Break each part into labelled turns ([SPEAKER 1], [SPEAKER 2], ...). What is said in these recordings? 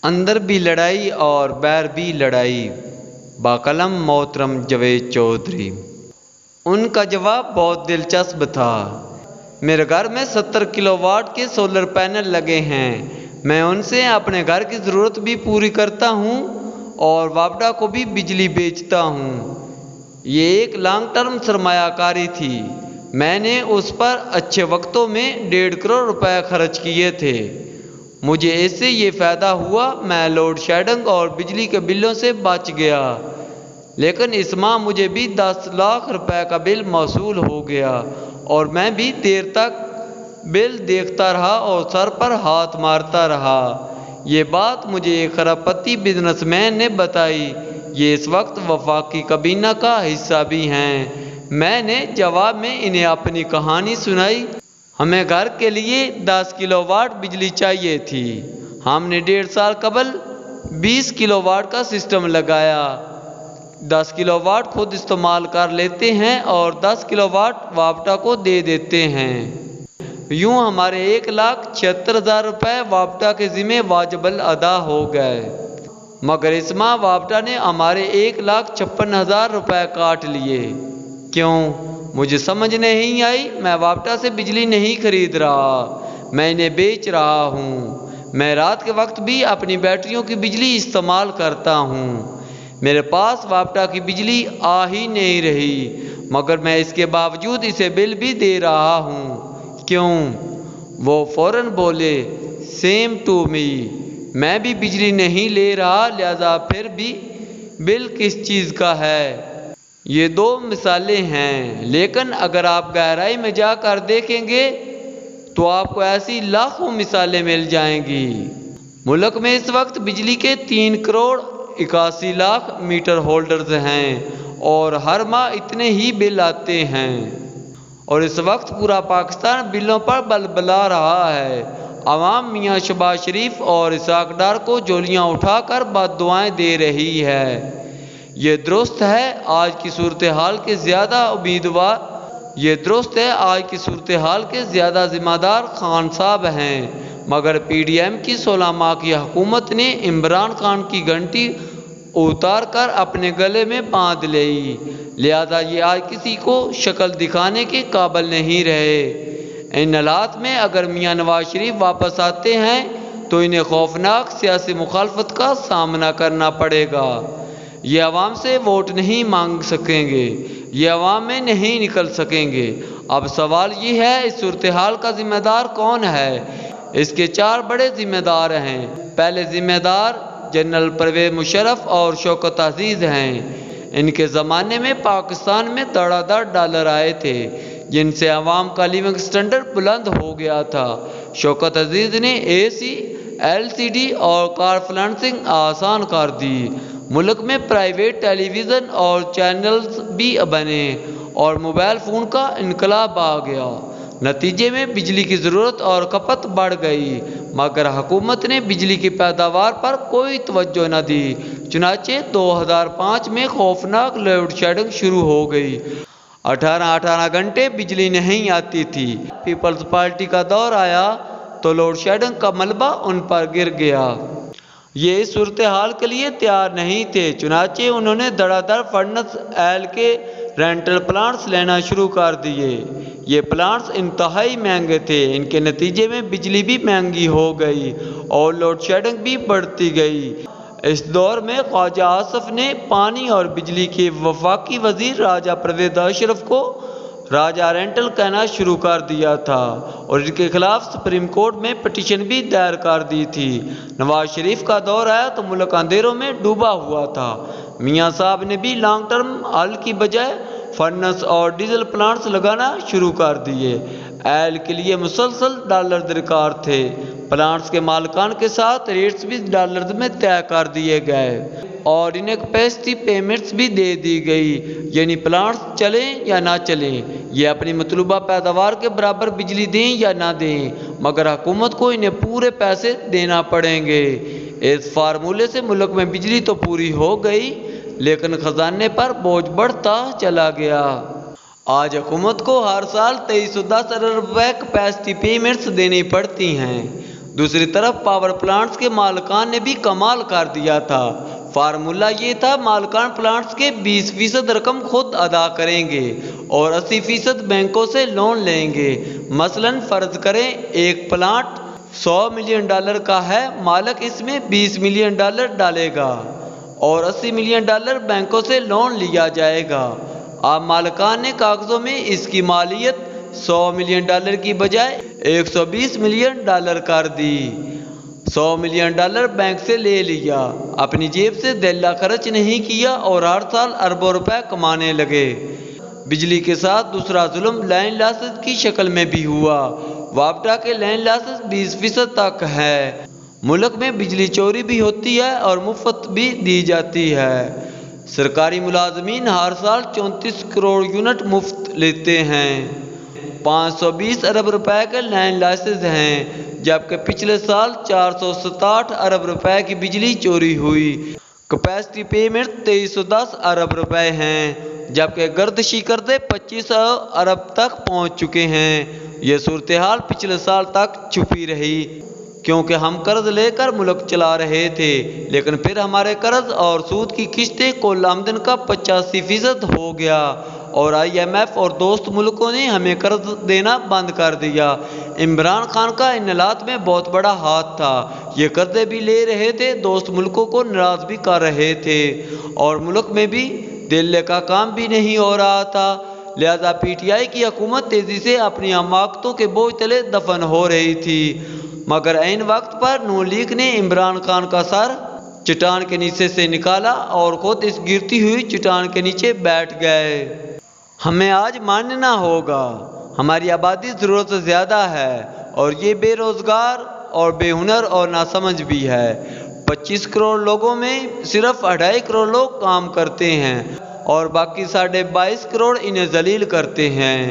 [SPEAKER 1] اندر بھی لڑائی اور باہر بھی لڑائی، باقلم محترم جاوید چودھری۔ ان کا جواب بہت دلچسپ تھا۔ میرے گھر میں 70 کلو واٹ کے سولر پینل لگے ہیں، میں ان سے اپنے گھر کی ضرورت بھی پوری کرتا ہوں اور واپڈا کو بھی بجلی بیچتا ہوں۔ یہ ایک لانگ ٹرم سرمایہ کاری تھی، میں نے اس پر اچھے وقتوں میں 1.5 کروڑ روپے خرچ کیے تھے۔ مجھے اس سے یہ فائدہ ہوا، میں لوڈ شیڈنگ اور بجلی کے بلوں سے بچ گیا، لیکن اس ماہ مجھے بھی 10 لاکھ روپے کا بل موصول ہو گیا اور میں بھی دیر تک بل دیکھتا رہا اور سر پر ہاتھ مارتا رہا۔ یہ بات مجھے ایک کھرب پتی بزنس مین نے بتائی، یہ اس وقت وفاقی کابینہ کا حصہ بھی ہیں۔ میں نے جواب میں انہیں اپنی کہانی سنائی۔ ہمیں گھر کے لیے 10 کلو واٹ بجلی چاہیے تھی، ہم نے 1.5 سال قبل 20 کلو واٹ کا سسٹم لگایا، 10 کلو واٹ خود استعمال کر لیتے ہیں اور 10 کلو واٹ واپڈا کو دے دیتے ہیں۔ یوں ہمارے 1,76,000 روپے واپڈا کے ذمہ واجب الادا ہو گئے، مگر اس ماہ واپڈا نے ہمارے 1,56,000 روپے کاٹ لیے۔ کیوں؟ مجھے سمجھ نہیں آئی۔ میں واپڈا سے بجلی نہیں خرید رہا، میں انہیں بیچ رہا ہوں۔ میں رات کے وقت بھی اپنی بیٹریوں کی بجلی استعمال کرتا ہوں، میرے پاس واپڈا کی بجلی آ ہی نہیں رہی، مگر میں اس کے باوجود اسے بل بھی دے رہا ہوں۔ کیوں؟ وہ فوراً بولے، سیم ٹو می، میں بھی بجلی نہیں لے رہا، لہذا پھر بھی بل کس چیز کا ہے؟ یہ 2 مثالیں ہیں، لیکن اگر آپ گہرائی میں جا کر دیکھیں گے تو آپ کو ایسی لاکھوں مثالیں مل جائیں گی۔ ملک میں اس وقت بجلی کے 3 کروڑ 81 لاکھ میٹر ہولڈرز ہیں اور ہر ماہ اتنے ہی بل آتے ہیں، اور اس وقت پورا پاکستان بلوں پر بلبلا رہا ہے۔ عوام میاں شہباز شریف اور اسحاق ڈار کو جولیاں اٹھا کر بد دعائیں دے رہی ہے۔ یہ درست ہے، آج کی صورتحال کے زیادہ ذمہ دار خان صاحب ہیں، مگر پی ڈی ایم کی 16 ماہ کی حکومت نے عمران خان کی گھنٹی اتار کر اپنے گلے میں باندھ لی، لہذا یہ آج کسی کو شکل دکھانے کے قابل نہیں رہے۔ ان حالات میں اگر میاں نواز شریف واپس آتے ہیں تو انہیں خوفناک سیاسی مخالفت کا سامنا کرنا پڑے گا۔ یہ عوام سے ووٹ نہیں مانگ سکیں گے، یہ عوام میں نہیں نکل سکیں گے۔ اب سوال یہ ہے، اس صورتحال کا ذمہ دار کون ہے؟ اس کے 4 بڑے ذمہ دار ہیں۔ پہلے ذمہ دار جنرل پرویز مشرف اور شوکت عزیز ہیں۔ ان کے زمانے میں پاکستان میں دھڑا دھڑ ڈالر آئے تھے، جن سے عوام کا لیونگ سٹینڈرڈ بلند ہو گیا تھا۔ شوکت عزیز نے اے سی، ایل سی ڈی اور کار فنانسنگ آسان کر دی، ملک میں پرائیویٹ ٹیلی ویژن اور چینلز بھی بنے اور موبائل فون کا انقلاب آ گیا۔ نتیجے میں بجلی کی ضرورت اور کھپت بڑھ گئی، مگر حکومت نے بجلی کی پیداوار پر کوئی توجہ نہ دی، چنانچہ 2005 میں خوفناک لوڈ شیڈنگ شروع ہو گئی۔ 18 گھنٹے بجلی نہیں آتی تھی۔ پیپلز پارٹی کا دور آیا تو لوڈ شیڈنگ کا ملبہ ان پر گر گیا۔ یہ اس صورتحال کے لیے تیار نہیں تھے، چنانچہ انہوں نے دھڑا دھڑ فرنس آئل کے رینٹل پلانٹس لینا شروع کر دیے۔ یہ پلانٹس انتہائی مہنگے تھے، ان کے نتیجے میں بجلی بھی مہنگی ہو گئی اور لوڈ شیڈنگ بھی بڑھتی گئی۔ اس دور میں خواجہ آصف نے پانی اور بجلی کے وفاقی وزیر راجہ پرویز اشرف کو راجہ رینٹل کہنا شروع کر دیا تھا اور ان کے خلاف سپریم کورٹ میں پٹیشن بھی دائر کر دی تھی۔ نواز شریف کا دور آیا تو ملک اندھیروں میں ڈوبا ہوا تھا۔ میاں صاحب نے بھی لانگ ٹرم حل کی بجائے فرنس اور ڈیزل پلانٹس لگانا شروع کر دیے۔ آئل کے لیے مسلسل ڈالر درکار تھے، پلانٹس کے مالکان کے ساتھ ریٹس بھی ڈالرز میں طے کر دیے گئے اور انہیں کیپیسٹی پیمنٹس بھی دے دی گئی، یعنی پلانٹس چلیں یا نہ چلیں، یہ اپنی مطلوبہ پیداوار کے برابر بجلی دیں یا نہ دیں، مگر حکومت کو انہیں پورے پیسے دینا پڑیں گے۔ اس فارمولے سے ملک میں بجلی تو پوری ہو گئی، لیکن خزانے پر بوجھ بڑھتا چلا گیا۔ آج حکومت کو ہر سال 2310 ارب روپے کیپیسٹی پیمنٹس دینی پڑتی ہیں۔ دوسری طرف پاور پلانٹس کے مالکان نے بھی کمال کر دیا تھا۔ فارمولا یہ تھا، مالکان پلانٹس کے 20% رقم خود ادا کریں گے اور 80% بینکوں سے لون لیں گے۔ مثلاً فرض کریں ایک پلانٹ $100 ملین کا ہے، مالک اس میں $20 ملین ڈالے گا اور $80 ملین بینکوں سے لون لیا جائے گا۔ اب مالکان نے کاغذوں میں اس کی مالیت $100 ملین کی بجائے $120 ملین کر دی۔ $100 ملین بینک سے لے لیا، اپنی جیب سے دھیلا خرچ نہیں کیا اور ہر سال اربوں روپے کمانے لگے۔ بجلی کے ساتھ دوسرا ظلم لائن لاسز کی شکل میں بھی ہوا۔ وابڈا کے لائن لاسز 20% تک ہے۔ ملک میں بجلی چوری بھی ہوتی ہے اور مفت بھی دی جاتی ہے۔ سرکاری ملازمین ہر سال 34 کروڑ یونٹ مفت لیتے ہیں۔ 520 ارب روپے کے لائن لاسز ہیں، جبکہ پچھلے سال 467 ارب روپے کی بجلی چوری ہوئی۔ کیپیسٹی پیمنٹ 2310 ارب روپے ہیں، جبکہ گردشی قرضے 25 ارب تک پہنچ چکے ہیں۔ یہ صورتحال پچھلے سال تک چھپی رہی کیونکہ ہم قرض لے کر ملک چلا رہے تھے، لیکن پھر ہمارے قرض اور سود کی قسطیں کل آمدن کا 85% ہو گیا اور IMF اور دوست ملکوں نے ہمیں قرض دینا بند کر دیا۔ عمران خان کا ان حالات میں بہت بڑا ہاتھ تھا۔ یہ قرضے بھی لے رہے تھے، دوست ملکوں کو ناراض بھی کر رہے تھے اور ملک میں بھی دل کا کام بھی نہیں ہو رہا تھا۔ لہذا PTI کی حکومت تیزی سے اپنی حماقتوں کے بوجھ تلے دفن ہو رہی تھی، مگر عین وقت پر نون لیگ نے عمران خان کا سر چٹان کے نیچے سے نکالا اور خود اس گرتی ہوئی چٹان کے نیچے بیٹھ گئے۔ ہمیں آج ماننا ہوگا، ہماری آبادی ضرورت سے زیادہ ہے اور یہ بے روزگار اور بے ہنر اور ناسمجھ بھی ہے۔ 25 کروڑ لوگوں میں صرف 2.5 کروڑ لوگ کام کرتے ہیں اور باقی 22.5 کروڑ انہیں ذلیل کرتے ہیں۔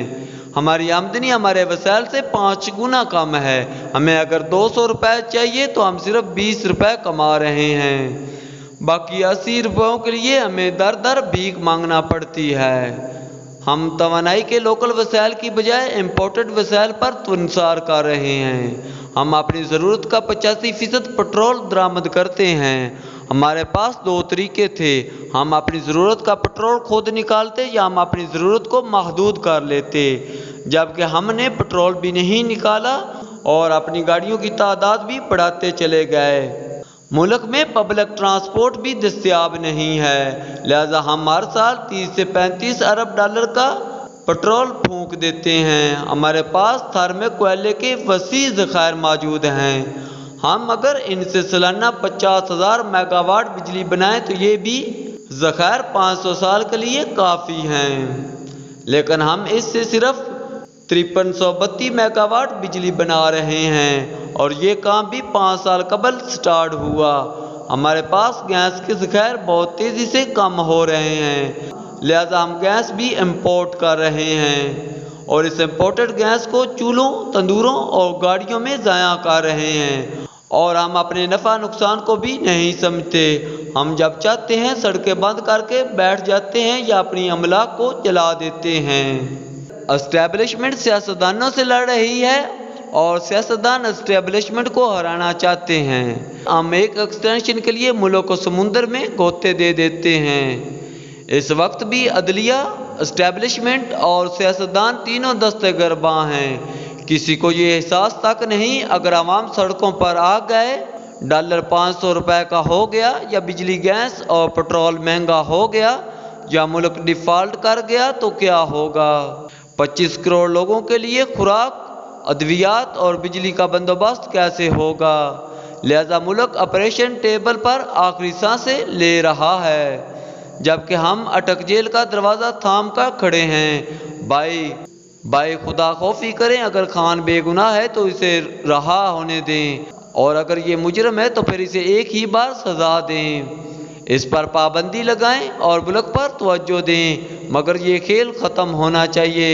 [SPEAKER 1] ہماری آمدنی ہمارے وسائل سے 5 گنا کم ہے۔ ہمیں اگر 200 روپے چاہیے تو ہم صرف 20 روپے کما رہے ہیں، باقی 80 روپوں کے لیے ہمیں در در بھیک مانگنا پڑتی ہے۔ ہم توانائی کے لوکل وسائل کی بجائے امپورٹڈ وسائل پر انحصار کر رہے ہیں۔ ہم اپنی ضرورت کا 85% پٹرول درآمد کرتے ہیں۔ ہمارے پاس 2 طریقے تھے، ہم اپنی ضرورت کا پٹرول خود نکالتے یا ہم اپنی ضرورت کو محدود کر لیتے، جبکہ ہم نے پٹرول بھی نہیں نکالا اور اپنی گاڑیوں کی تعداد بھی بڑھاتے چلے گئے۔ ملک میں پبلک ٹرانسپورٹ بھی دستیاب نہیں ہے، لہذا ہم ہر سال 30 سے 35 ارب ڈالر کا پٹرول پھونک دیتے ہیں۔ ہمارے پاس تھرمل کوئلے کے وسیع ذخائر موجود ہیں۔ ہم اگر ان سے سالانہ 50,000 میگا واٹ بجلی بنائیں تو یہ بھی ذخائر 500 سال کے لیے کافی ہیں، لیکن ہم اس سے صرف 5332 میگا واٹ بجلی بنا رہے ہیں اور یہ کام بھی 5 سال قبل سٹارٹ ہوا۔ ہمارے پاس گیس کے ذخائر بہت تیزی سے کم ہو رہے ہیں، لہذا ہم گیس بھی امپورٹ کر رہے ہیں اور اس امپورٹڈ گیس کو چولہوں، تندوروں اور گاڑیوں میں ضائع کر رہے ہیں اور ہم اپنے نفع نقصان کو بھی نہیں سمجھتے۔ ہم جب چاہتے ہیں سڑکیں بند کر کے بیٹھ جاتے ہیں یا اپنی املاک کو جلا دیتے ہیں۔ اسٹیبلشمنٹ سیاستدانوں سے لڑ رہی ہے اور سیاستدان اسٹیبلشمنٹ کو ہرانا چاہتے ہیں۔ ہم ایک ایکسٹینشن کے لیے ملک کو سمندر میں گوتے دے دیتے ہیں۔ اس وقت بھی عدلیہ، اسٹیبلشمنٹ اور سیاستدان تینوں دستے گرباں ہیں۔ کسی کو یہ احساس تک نہیں، اگر عوام سڑکوں پر آ گئے، ڈالر 500 روپے کا ہو گیا یا بجلی گیس اور پٹرول مہنگا ہو گیا یا ملک ڈیفالٹ کر گیا تو کیا ہوگا؟ 25 کروڑ لوگوں کے لیے خوراک، ادویات اور بجلی کا بندوبست کیسے ہوگا؟ لہذا ملک آپریشن ٹیبل پر آخری سانسیں لے رہا ہے، جبکہ ہم اٹک جیل کا دروازہ تھام کر کھڑے ہیں۔ بھائی خدا خوفی کریں، اگر خان بے گناہ ہے تو اسے رہا ہونے دیں اور اگر یہ مجرم ہے تو پھر اسے ایک ہی بار سزا دیں۔ اس پر پابندی لگائیں اور ملک پر توجہ دیں، مگر یہ کھیل ختم ہونا چاہیے۔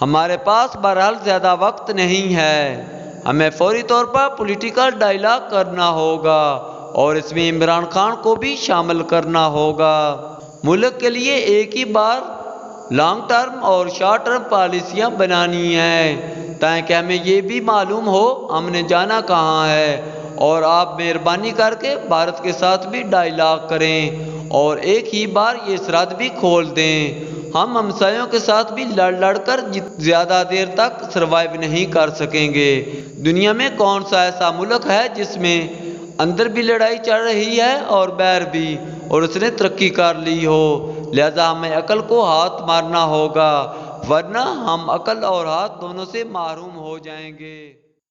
[SPEAKER 1] ہمارے پاس بہرحال زیادہ وقت نہیں ہے، ہمیں فوری طور پر پولیٹیکل ڈائیلاگ کرنا ہوگا اور اس میں عمران خان کو بھی شامل کرنا ہوگا۔ ملک کے لیے ایک ہی بار لانگ ٹرم اور شارٹ ٹرم پالیسیاں بنانی ہیں تاکہ ہمیں یہ بھی معلوم ہو ہم نے جانا کہاں ہے، اور آپ مہربانی کر کے بھارت کے ساتھ بھی ڈائیلاگ کریں اور ایک ہی بار یہ سرحد بھی کھول دیں۔ ہم ہمسایوں کے ساتھ بھی لڑ کر زیادہ دیر تک سروائیو نہیں کر سکیں گے۔ دنیا میں کون سا ایسا ملک ہے جس میں اندر بھی لڑائی چل رہی ہے اور باہر بھی، اور اس نے ترقی کر لی ہو؟ لہذا ہمیں عقل کو ہاتھ مارنا ہوگا، ورنہ ہم عقل اور ہاتھ دونوں سے محروم ہو جائیں گے۔